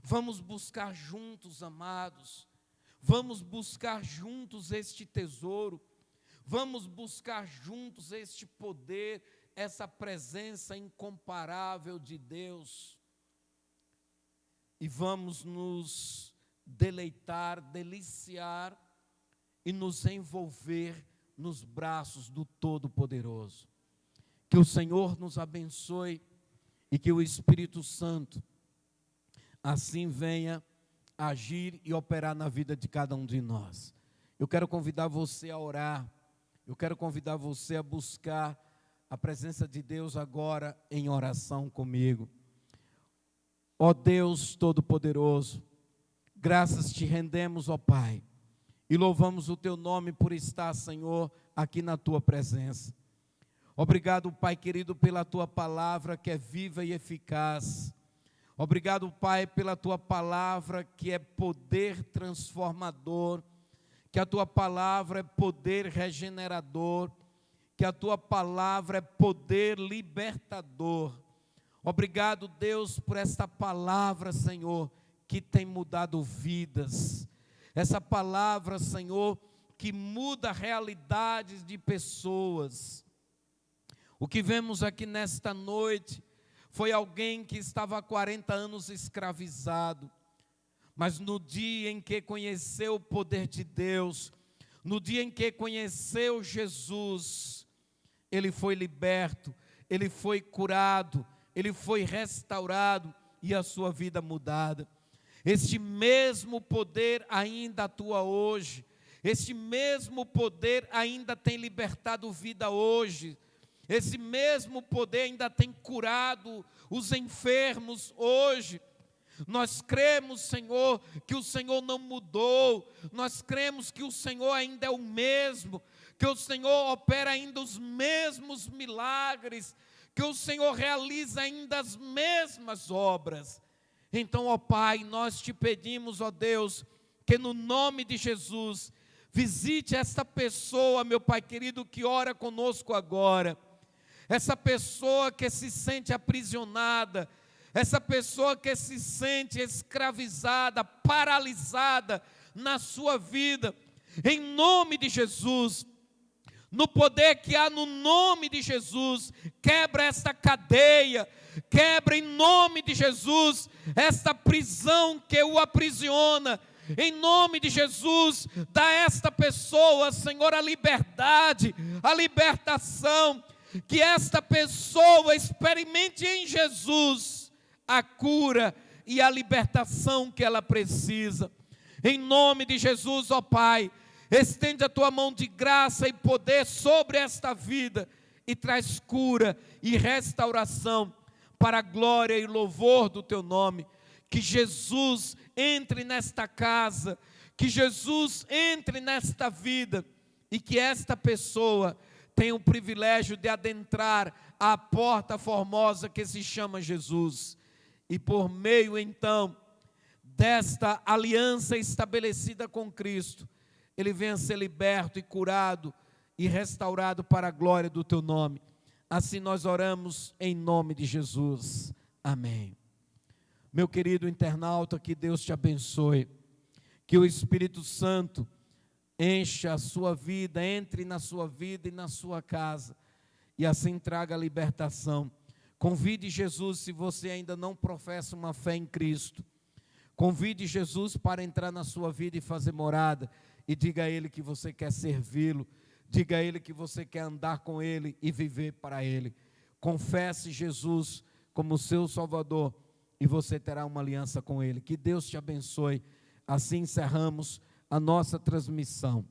Vamos buscar juntos, amados. Vamos buscar juntos este tesouro. Vamos buscar juntos este poder, essa presença incomparável de Deus. E vamos nos deleitar, deliciar e nos envolver nos braços do Todo-Poderoso. Que o Senhor nos abençoe e que o Espírito Santo assim venha agir e operar na vida de cada um de nós. Eu quero convidar você a orar. Eu quero convidar você a buscar a presença de Deus agora em oração comigo. Ó Deus Todo-Poderoso, graças te rendemos, ó Pai, e louvamos o teu nome por estar, Senhor, aqui na tua presença. Obrigado, Pai querido, pela tua palavra que é viva e eficaz. Obrigado, Pai, pela tua palavra que é poder transformador. Que a tua palavra é poder regenerador, que a tua palavra é poder libertador. Obrigado, Deus, por esta palavra, Senhor, que tem mudado vidas. Essa palavra, Senhor, que muda realidades de pessoas. O que vemos aqui nesta noite foi alguém que estava há 40 anos escravizado. Mas no dia em que conheceu o poder de Deus, no dia em que conheceu Jesus, ele foi liberto, ele foi curado, ele foi restaurado e a sua vida mudada. Este mesmo poder ainda atua hoje, este mesmo poder ainda tem libertado vida hoje, esse mesmo poder ainda tem curado os enfermos hoje. Nós cremos, Senhor, que o Senhor não mudou. Nós cremos que o Senhor ainda é o mesmo, que o Senhor opera ainda os mesmos milagres, que o Senhor realiza ainda as mesmas obras. Então, ó Pai, nós te pedimos, ó Deus, que no nome de Jesus, visite esta pessoa, meu Pai querido, que ora conosco agora. Essa pessoa que se sente aprisionada, essa pessoa que se sente escravizada, paralisada na sua vida, em nome de Jesus, no poder que há no nome de Jesus, quebra esta cadeia, quebra em nome de Jesus esta prisão que o aprisiona. Em nome de Jesus, dá a esta pessoa, Senhor, a liberdade, a libertação, que esta pessoa experimente em Jesus a cura e a libertação que ela precisa. Em nome de Jesus, ó Pai, estende a tua mão de graça e poder sobre esta vida e traz cura e restauração para a glória e louvor do teu nome. Que Jesus entre nesta casa, que Jesus entre nesta vida e que esta pessoa tenha o privilégio de adentrar a porta formosa que se chama Jesus. E por meio então desta aliança estabelecida com Cristo, ele venha ser liberto e curado e restaurado para a glória do teu nome. Assim nós oramos em nome de Jesus. Amém. Meu querido internauta, que Deus te abençoe, que o Espírito Santo encha a sua vida, entre na sua vida e na sua casa, e assim traga a libertação. Convide Jesus, se você ainda não professa uma fé em Cristo, convide Jesus para entrar na sua vida e fazer morada, e diga a Ele que você quer servi-lo, diga a Ele que você quer andar com Ele e viver para Ele. Confesse Jesus como seu Salvador, e você terá uma aliança com Ele. Que Deus te abençoe. Assim encerramos a nossa transmissão.